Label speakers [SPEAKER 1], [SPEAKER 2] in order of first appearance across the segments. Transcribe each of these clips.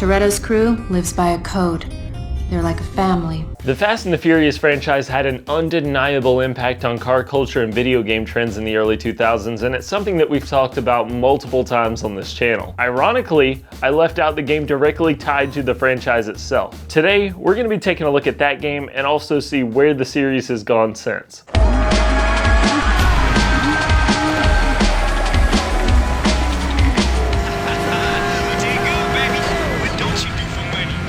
[SPEAKER 1] Toretto's crew lives by a code. They're like a family.
[SPEAKER 2] The Fast and the Furious franchise had an undeniable impact on car culture and video game trends in the early 2000s, and it's something that we've talked about multiple times on this channel. Ironically, I left out the game directly tied to the franchise itself. Today, we're going to be taking a look at that game and also see where the series has gone since.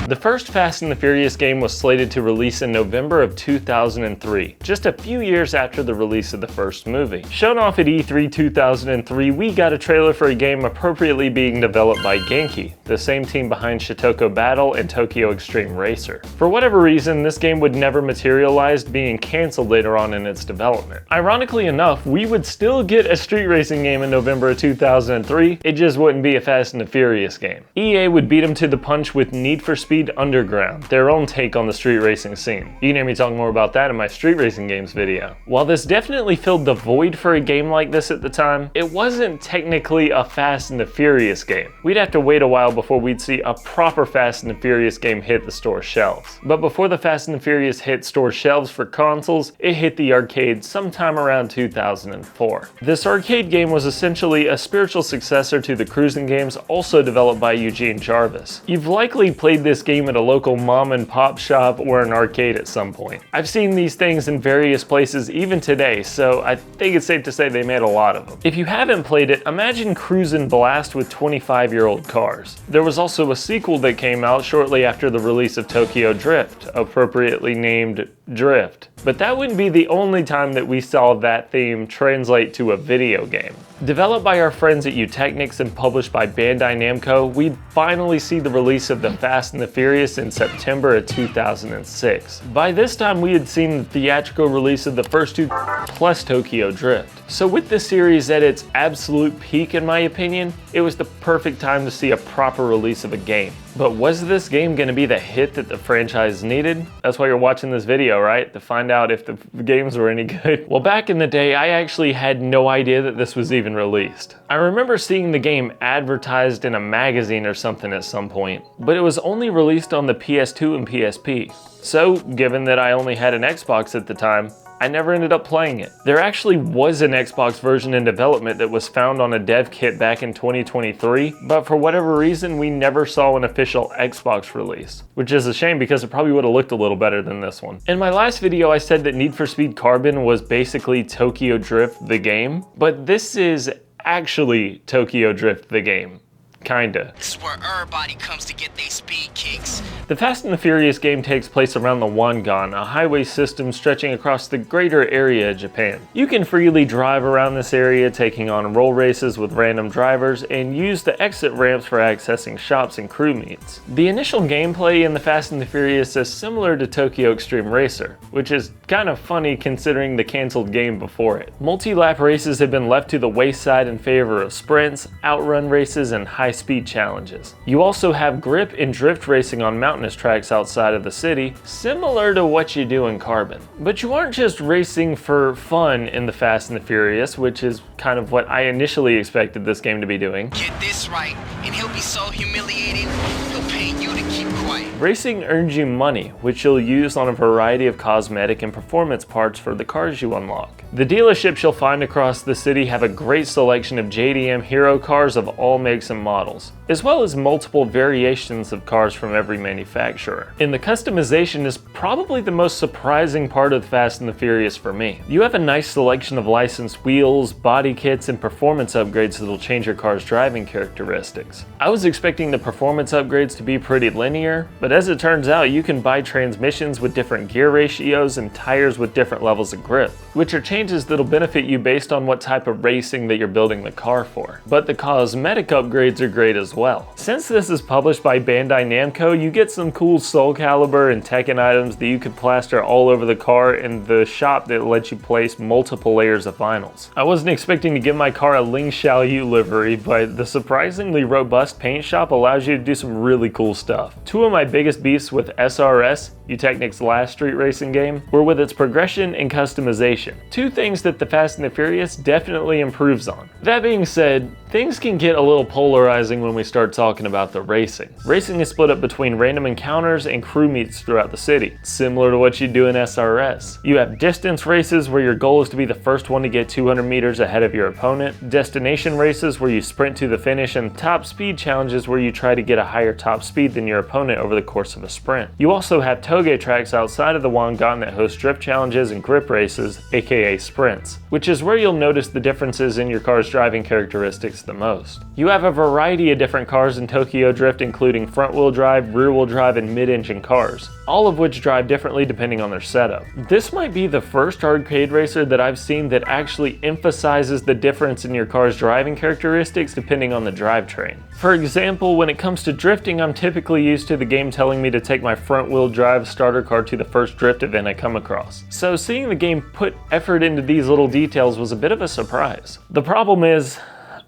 [SPEAKER 2] The first Fast and the Furious game was slated to release in November of 2003, just a few years after the release of the first movie. Shown off at E3 2003, we got a trailer for a game appropriately being developed by Genki, the same team behind Shitoko Battle and Tokyo Extreme Racer. For whatever reason, this game would never materialize, being cancelled later on in its development. Ironically enough, we would still get a street racing game in November of 2003, it just wouldn't be a Fast and the Furious game. EA would beat them to the punch with Need for Speed Underground, their own take on the street racing scene. You can hear me talk more about that in my street racing games video. While this definitely filled the void for a game like this at the time, it wasn't technically a Fast and the Furious game. We'd have to wait a while before we'd see a proper Fast and the Furious game hit the store shelves. But before the Fast and the Furious hit store shelves for consoles, it hit the arcade sometime around 2004. This arcade game was essentially a spiritual successor to the cruising games also developed by Eugene Jarvis. You've likely played this game at a local mom and pop shop or an arcade at some point. I've seen these things in various places even today, so I think it's safe to say they made a lot of them. If you haven't played it, imagine Cruisin' Blast with 25-year-old cars. There was also a sequel that came out shortly after the release of Tokyo Drift, appropriately named Drift. But that wouldn't be the only time that we saw that theme translate to a video game. Developed by our friends at Eutechnyx and published by Bandai Namco, we'd finally see the release of the Fast and the Furious in September of 2006. By this time, we had seen the theatrical release of the first two plus Tokyo Drift. So with this series at its absolute peak, in my opinion, it was the perfect time to see a proper release of a game. But was this game going to be the hit that the franchise needed? That's why you're watching this video, right? To find out if the games were any good. Well, back in the day, I actually had no idea that this was even released. I remember seeing the game advertised in a magazine or something at some point, but it was only released on the PS2 and PSP. So, given that I only had an Xbox at the time, I never ended up playing it. There actually was an Xbox version in development that was found on a dev kit back in 2023, but for whatever reason, we never saw an official Xbox release, which is a shame because it probably would have looked a little better than this one. In my last video, I said that Need for Speed Carbon was basically Tokyo Drift the game, but this is actually Tokyo Drift the game. Kinda.
[SPEAKER 3] This is where everybody comes to get their speed kicks.
[SPEAKER 2] The Fast and the Furious game takes place around the Wangan, a highway system stretching across the greater area of Japan. You can freely drive around this area, taking on roll races with random drivers, and use the exit ramps for accessing shops and crew meets. The initial gameplay in the Fast and the Furious is similar to Tokyo Extreme Racer, which is kind of funny considering the cancelled game before it. Multi-lap races have been left to the wayside in favor of sprints, outrun races, and high-speed challenges. You also have grip and drift racing on mountainous tracks outside of the city, similar to what you do in Carbon. But you aren't just racing for fun in the Fast and the Furious, which is kind of what I initially expected this game to be doing.
[SPEAKER 3] Get this right, and he'll be so humiliated, he'll pay you to keep quiet.
[SPEAKER 2] Racing earns you money, which you'll use on a variety of cosmetic and performance parts for the cars you unlock. The dealerships you'll find across the city have a great selection of JDM hero cars of all makes and models, as well as multiple variations of cars from every manufacturer. And the customization is probably the most surprising part of Fast and the Furious for me. You have a nice selection of licensed wheels, body kits, and performance upgrades that'll change your car's driving characteristics. I was expecting the performance upgrades to be pretty linear, but as it turns out, you can buy transmissions with different gear ratios and tires with different levels of grip, which are changes that'll benefit you based on what type of racing that you're building the car for. But the cosmetic upgrades are great as well. Since this is published by Bandai Namco, you get some cool Soul Calibur and Tekken items that you can plaster all over the car in the shop that lets you place multiple layers of vinyls. I wasn't expecting to give my car a Ling Xiaoyu livery, but the surprisingly robust paint shop allows you to do some really cool stuff. Two of my biggest beefs with SRS, Eutechnyx's last street racing game, were with its progression and customization. Two things that the Fast and the Furious definitely improves on. That being said, things can get a little polarizing when we start talking about the racing. Racing is split up between random encounters and crew meets throughout the city, similar to what you do in SRS. You have distance races where your goal is to be the first one to get 200 meters ahead of your opponent, destination races where you sprint to the finish, and top speed challenges where you try to get a higher top speed than your opponent over the course of a sprint. You also have toge tracks outside of the Wangan that host drift challenges and grip races, aka sprints, which is where you'll notice the differences in your car's driving characteristics the most. You have a variety of different cars in Tokyo Drift, including front-wheel drive, rear-wheel drive, and mid-engine cars, all of which drive differently depending on their setup. This might be the first arcade racer that I've seen that actually emphasizes the difference in your car's driving characteristics depending on the drivetrain. For example, when it comes to drifting, I'm typically used to the game telling me to take my front-wheel drive starter car to the first drift event I come across. So seeing the game put effort into these little details was a bit of a surprise. The problem is,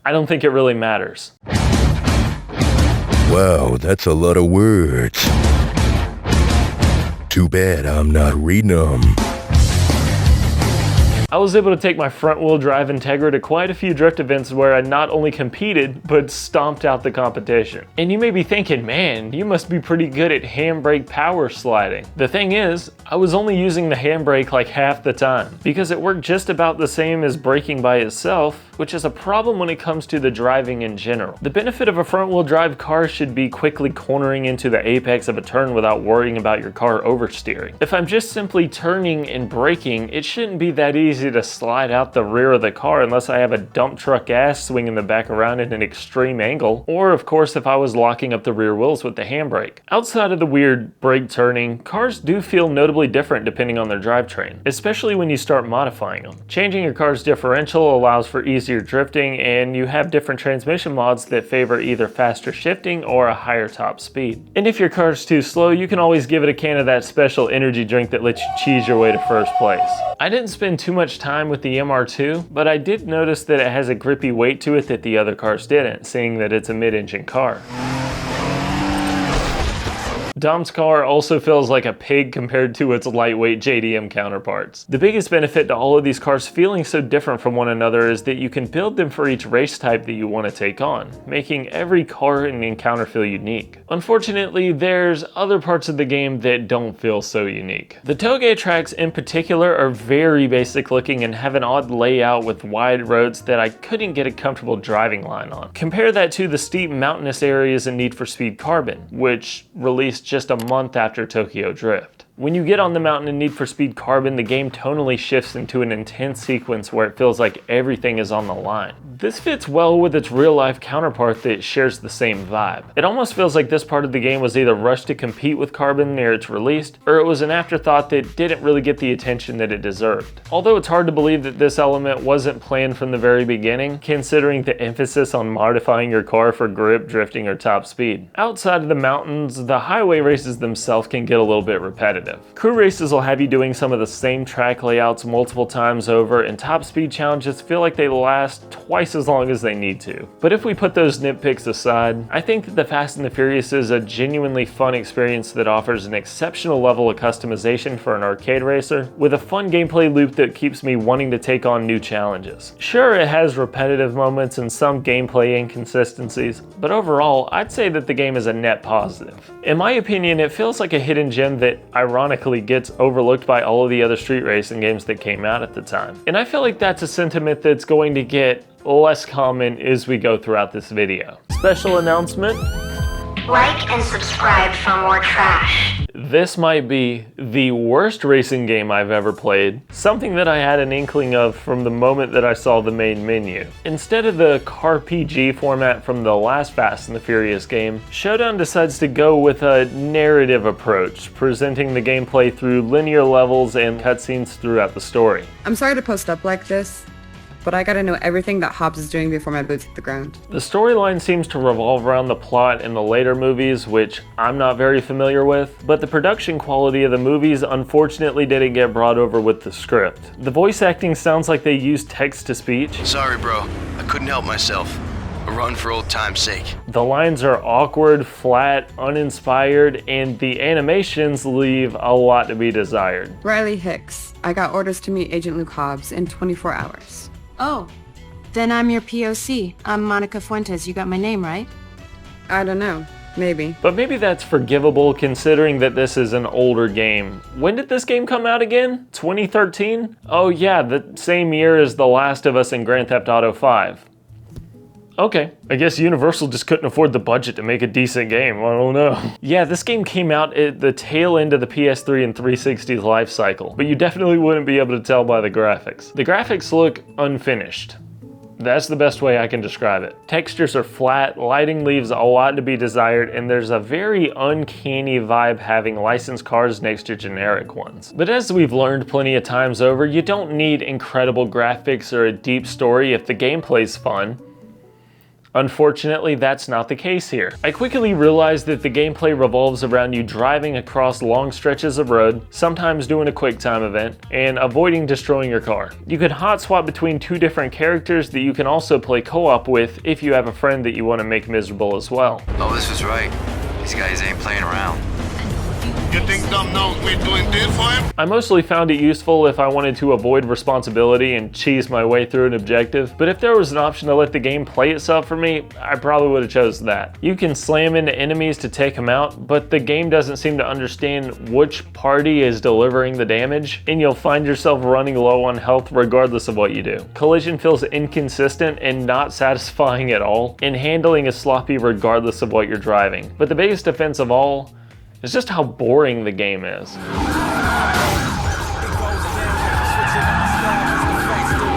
[SPEAKER 2] I don't think it really matters.
[SPEAKER 4] Wow, that's a lot of words. Too bad I'm not reading them.
[SPEAKER 2] I was able to take my front-wheel drive Integra to quite a few drift events where I not only competed, but stomped out the competition. And you may be thinking, man, you must be pretty good at handbrake power sliding. The thing is, I was only using the handbrake like half the time, because it worked just about the same as braking by itself, which is a problem when it comes to the driving in general. The benefit of a front-wheel drive car should be quickly cornering into the apex of a turn without worrying about your car oversteering. If I'm just simply turning and braking, it shouldn't be that easy to slide out the rear of the car unless I have a dump truck ass swinging the back around at an extreme angle, or of course if I was locking up the rear wheels with the handbrake. Outside of the weird brake turning, cars do feel notably different depending on their drivetrain, especially when you start modifying them. Changing your car's differential allows for easier drifting, and you have different transmission mods that favor either faster shifting or a higher top speed. And if your car's too slow, you can always give it a can of that special energy drink that lets you cheese your way to first place. I didn't spend too much time with the MR2, but I did notice that it has a grippy weight to it that the other cars didn't, seeing that it's a mid-engine car. Dom's car also feels like a pig compared to its lightweight JDM counterparts. The biggest benefit to all of these cars feeling so different from one another is that you can build them for each race type that you want to take on, making every car and encounter feel unique. Unfortunately, there's other parts of the game that don't feel so unique. The toge tracks in particular are very basic looking and have an odd layout with wide roads that I couldn't get a comfortable driving line on. Compare that to the steep mountainous areas in Need for Speed Carbon, which released just a month after Tokyo Drift. When you get on the mountain in Need for Speed Carbon, the game tonally shifts into an intense sequence where it feels like everything is on the line. This fits well with its real-life counterpart that shares the same vibe. It almost feels like this part of the game was either rushed to compete with Carbon near its release, or it was an afterthought that didn't really get the attention that it deserved. Although it's hard to believe that this element wasn't planned from the very beginning, considering the emphasis on modifying your car for grip, drifting, or top speed. Outside of the mountains, the highway races themselves can get a little bit repetitive. Crew races will have you doing some of the same track layouts multiple times over, and top speed challenges feel like they last twice as long as they need to. But if we put those nitpicks aside, I think that the Fast and the Furious is a genuinely fun experience that offers an exceptional level of customization for an arcade racer, with a fun gameplay loop that keeps me wanting to take on new challenges. Sure, it has repetitive moments and some gameplay inconsistencies, but overall, I'd say that the game is a net positive. In my opinion, it feels like a hidden gem that ironically gets overlooked by all of the other street racing games that came out at the time. And I feel like that's a sentiment that's going to get less common as we go throughout this video. Special announcement:
[SPEAKER 5] like and subscribe for more trash.
[SPEAKER 2] This might be the worst racing game I've ever played, something that I had an inkling of from the moment that I saw the main menu. Instead of the CarPG format from the last Fast and the Furious game, Showdown decides to go with a narrative approach, presenting the gameplay through linear levels and cutscenes throughout the story.
[SPEAKER 6] I'm sorry to post up like this, but I gotta know everything that Hobbs is doing before my boots hit the ground.
[SPEAKER 2] The storyline seems to revolve around the plot in the later movies, which I'm not very familiar with, but the production quality of the movies unfortunately didn't get brought over with the script. The voice acting sounds like they used text-to-speech.
[SPEAKER 7] Sorry, bro. I couldn't help myself.
[SPEAKER 3] A run for old time's sake.
[SPEAKER 2] The lines are awkward, flat, uninspired, and the animations leave a lot to be desired.
[SPEAKER 6] Riley Hicks. I got orders to meet Agent Luke Hobbs in 24 hours.
[SPEAKER 1] Oh, then I'm your POC. I'm Monica Fuentes. You got my name, right?
[SPEAKER 6] I don't know. Maybe.
[SPEAKER 2] But maybe that's forgivable considering that this is an older game. When did this game come out again? 2013? Oh yeah, the same year as The Last of Us and Grand Theft Auto 5. Okay, I guess Universal just couldn't afford the budget to make a decent game, I don't know. Yeah, this game came out at the tail end of the PS3 and 360's life cycle, but you definitely wouldn't be able to tell by the graphics. The graphics look unfinished. That's the best way I can describe it. Textures are flat, lighting leaves a lot to be desired, and there's a very uncanny vibe having licensed cars next to generic ones. But as we've learned plenty of times over, you don't need incredible graphics or a deep story if the gameplay's fun. Unfortunately, that's not the case here. I quickly realized that the gameplay revolves around you driving across long stretches of road, sometimes doing a quick time event, and avoiding destroying your car. You can hot swap between two different characters that you can also play co-op with if you have a friend that you want to make miserable as well.
[SPEAKER 7] Oh, this was right. These guys ain't playing around.
[SPEAKER 8] You think Dumb knows we're doing this for him?
[SPEAKER 2] I mostly found it useful if I wanted to avoid responsibility and cheese my way through an objective, but if there was an option to let the game play itself for me, I probably would have chosen that. You can slam into enemies to take them out, but the game doesn't seem to understand which party is delivering the damage, and you'll find yourself running low on health regardless of what you do. Collision feels inconsistent and not satisfying at all, and handling is sloppy regardless of what you're driving. But the biggest offense of all, it's just how boring the game is.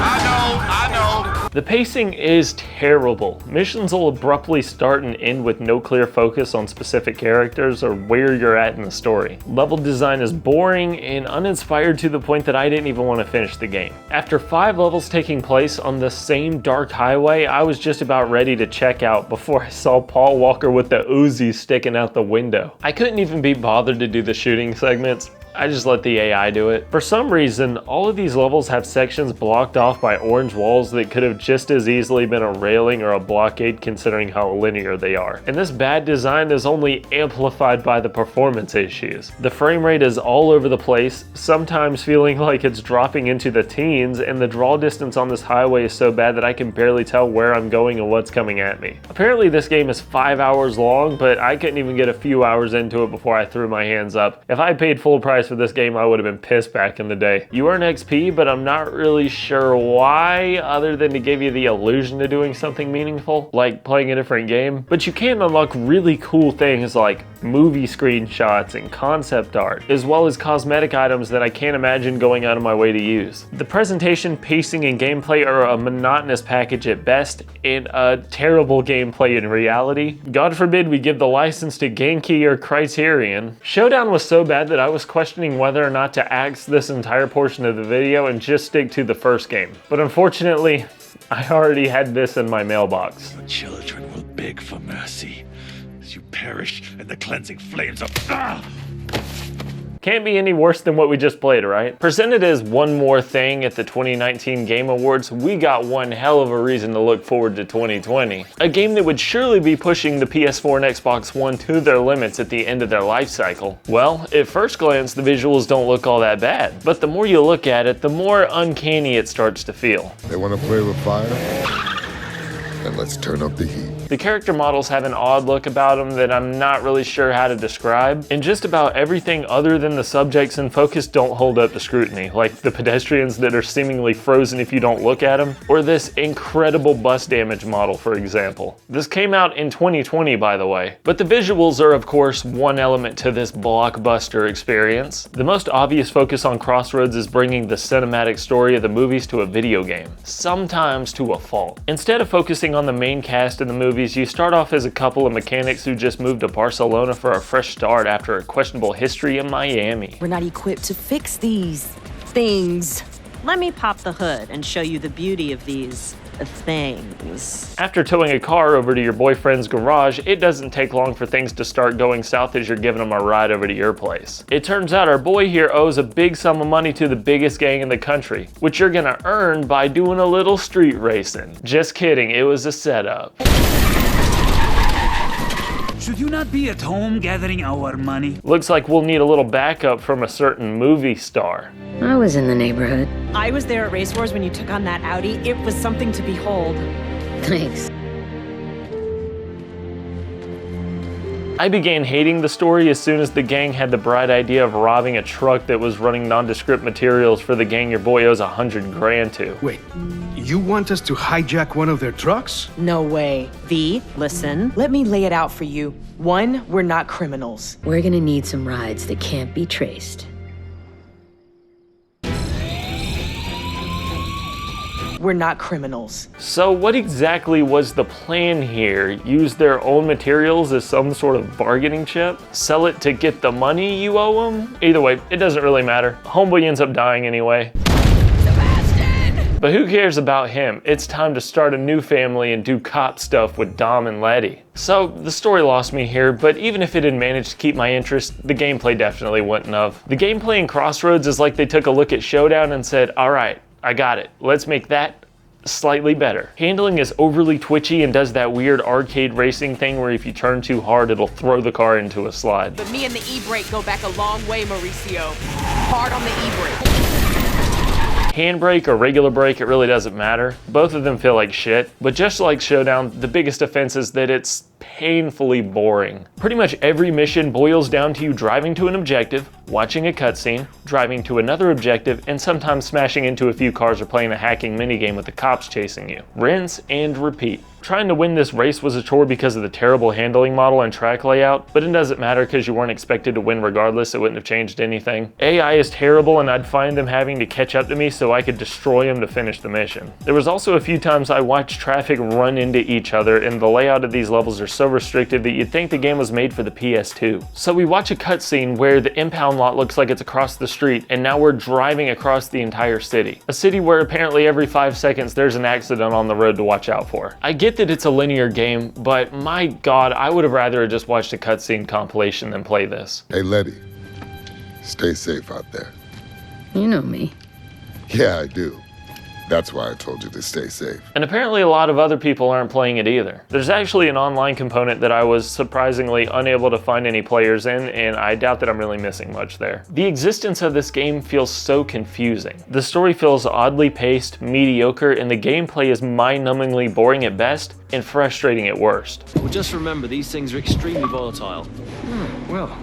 [SPEAKER 8] I know.
[SPEAKER 2] The pacing is terrible. Missions will abruptly start and end with no clear focus on specific characters or where you're at in the story. Level design is boring and uninspired to the point that I didn't even want to finish the game. After 5 levels taking place on the same dark highway, I was just about ready to check out before I saw Paul Walker with the Uzi sticking out the window. I couldn't even be bothered to do the shooting segments. I just let the AI do it. For some reason, all of these levels have sections blocked off by orange walls that could have just as easily been a railing or a blockade considering how linear they are. And this bad design is only amplified by the performance issues. The frame rate is all over the place, sometimes feeling like it's dropping into the teens, and the draw distance on this highway is so bad that I can barely tell where I'm going and what's coming at me. Apparently this game is 5 hours long, but I couldn't even get a few hours into it before I threw my hands up. If I paid full price for this game, I would have been pissed back in the day. You earn XP, but I'm not really sure why, other than to give you the illusion of doing something meaningful, like playing a different game. But you can unlock really cool things like movie screenshots and concept art, as well as cosmetic items that I can't imagine going out of my way to use. The presentation, pacing, and gameplay are a monotonous package at best, and a terrible gameplay in reality. God forbid we give the license to Genki or Criterion. Showdown was so bad that I was questioning whether or not to axe this entire portion of the video and just stick to the first game. But unfortunately, I already had this in my mailbox.
[SPEAKER 9] The children will beg for mercy as you perish in the cleansing flames of...
[SPEAKER 2] Can't be any worse than what we just played, right? Presented as one more thing at the 2019 Game Awards, we got one hell of a reason to look forward to 2020. A game that would surely be pushing the PS4 and Xbox One to their limits at the end of their life cycle. Well, at first glance, the visuals don't look all that bad, but the more you look at it, the more uncanny it starts to feel.
[SPEAKER 10] They want to play with fire? Then let's turn up the heat.
[SPEAKER 2] The character models have an odd look about them that I'm not really sure how to describe, and just about everything other than the subjects in focus don't hold up to scrutiny, like the pedestrians that are seemingly frozen if you don't look at them, or this incredible bus damage model, for example. This came out in 2020, by the way, but the visuals are of course one element to this blockbuster experience. The most obvious focus on Crossroads is bringing the cinematic story of the movies to a video game, sometimes to a fault. Instead of focusing on the main cast in the movie, you start off as a couple of mechanics who just moved to Barcelona for a fresh start after a questionable history in Miami.
[SPEAKER 11] We're not equipped to fix these things.
[SPEAKER 12] Let me pop the hood and show you the beauty of these
[SPEAKER 11] things.
[SPEAKER 2] After towing a car over to your boyfriend's garage, it doesn't take long for things to start going south as you're giving him a ride over to your place. It turns out our boy here owes a big sum of money to the biggest gang in the country, which you're gonna earn by doing a little street racing. Just kidding, it was a setup.
[SPEAKER 12] Should you not be at home gathering our money?
[SPEAKER 2] Looks like we'll need a little backup from a certain movie star.
[SPEAKER 13] I was in the neighborhood.
[SPEAKER 11] I was there at Race Wars when you took on that Audi. It was something to behold.
[SPEAKER 13] Thanks.
[SPEAKER 2] I began hating the story as soon as the gang had the bright idea of robbing a truck that was running nondescript materials for the gang your boy owes $100 grand to.
[SPEAKER 14] Wait, you want us to hijack one of their trucks?
[SPEAKER 11] No way. V, listen, let me lay it out for you. One, we're not criminals.
[SPEAKER 13] We're gonna need some rides that can't be traced.
[SPEAKER 11] We're not criminals.
[SPEAKER 2] So what exactly was the plan here? Use their own materials as some sort of bargaining chip? Sell it to get the money you owe them? Either way, it doesn't really matter. Homeboy ends up dying anyway. But who cares about him? It's time to start a new family and do cop stuff with Dom and Letty. So the story lost me here, but even if it had managed to keep my interest, the gameplay definitely wouldn't have. The gameplay in Crossroads is like they took a look at Showdown and said, all right, I got it. Let's make that slightly better. Handling is overly twitchy and does that weird arcade racing thing where if you turn too hard, it'll throw the car into a slide.
[SPEAKER 11] But me and the e-brake go back a long way, Mauricio. Hard on the e-brake.
[SPEAKER 2] Handbrake or regular brake, it really doesn't matter. Both of them feel like shit, but just like Showdown, the biggest offense is that it's painfully boring. Pretty much every mission boils down to you driving to an objective, watching a cutscene, driving to another objective, and sometimes smashing into a few cars or playing a hacking minigame with the cops chasing you. Rinse and repeat. Trying to win this race was a chore because of the terrible handling model and track layout, but it doesn't matter because you weren't expected to win regardless. It wouldn't have changed anything. AI is terrible and I'd find them having to catch up to me so I could destroy them to finish the mission. There was also a few times I watched traffic run into each other, and the layout of these levels are so restrictive that you'd think the game was made for the PS2. So we watch a cutscene where the impound lot looks like it's across the street, and now we're driving across the entire city. A city where apparently every 5 seconds there's an accident on the road to watch out for. I get that it's a linear game, but my god, I would have rather just watched a cutscene compilation than play this.
[SPEAKER 10] Hey, Letty, stay safe out there.
[SPEAKER 13] You know me.
[SPEAKER 10] Yeah, I do. That's why I told you to stay safe.
[SPEAKER 2] And apparently a lot of other people aren't playing it either. There's actually an online component that I was surprisingly unable to find any players in, and I doubt that I'm really missing much there. The existence of this game feels so confusing. The story feels oddly paced, mediocre, and the gameplay is mind-numbingly boring at best and frustrating at worst.
[SPEAKER 15] Well, just remember, these things are extremely volatile.
[SPEAKER 14] Well,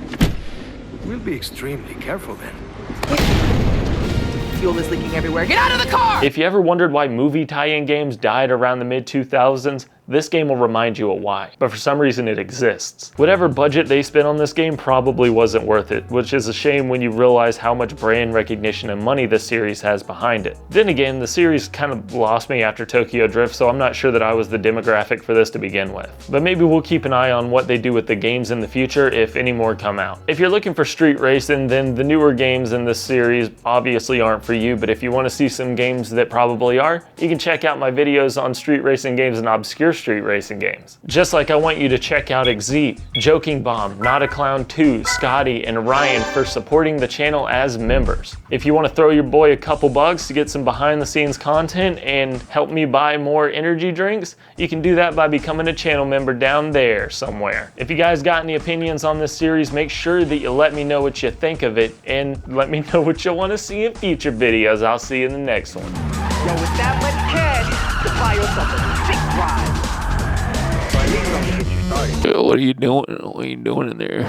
[SPEAKER 14] we'll be extremely careful then.
[SPEAKER 11] Fuel is leaking everywhere. Get out of the car!
[SPEAKER 2] If you ever wondered why movie tie-in games died around the mid-2000s, this game will remind you of why, but for some reason it exists. Whatever budget they spent on this game probably wasn't worth it, which is a shame when you realize how much brand recognition and money this series has behind it. Then again, the series kind of lost me after Tokyo Drift, so I'm not sure that I was the demographic for this to begin with. But maybe we'll keep an eye on what they do with the games in the future if any more come out. If you're looking for street racing, then the newer games in this series obviously aren't for you, but if you want to see some games that probably are, you can check out my videos on street racing games and obscure street racing games. Just like I want you to check out Exeep, Joking Bomb, Not a Clown 2, Scotty, and Ryan for supporting the channel as members. If you want to throw your boy a couple bucks to get some behind the scenes content and help me buy more energy drinks, you can do that by becoming a channel member down there somewhere. If you guys got any opinions on this series, make sure that you let me know what you think of it and let me know what you want to see in future videos. I'll see you in the next one.
[SPEAKER 16] Yo, with that much cash, buy yourself a sick ride.
[SPEAKER 2] What are you doing? What are you doing in there?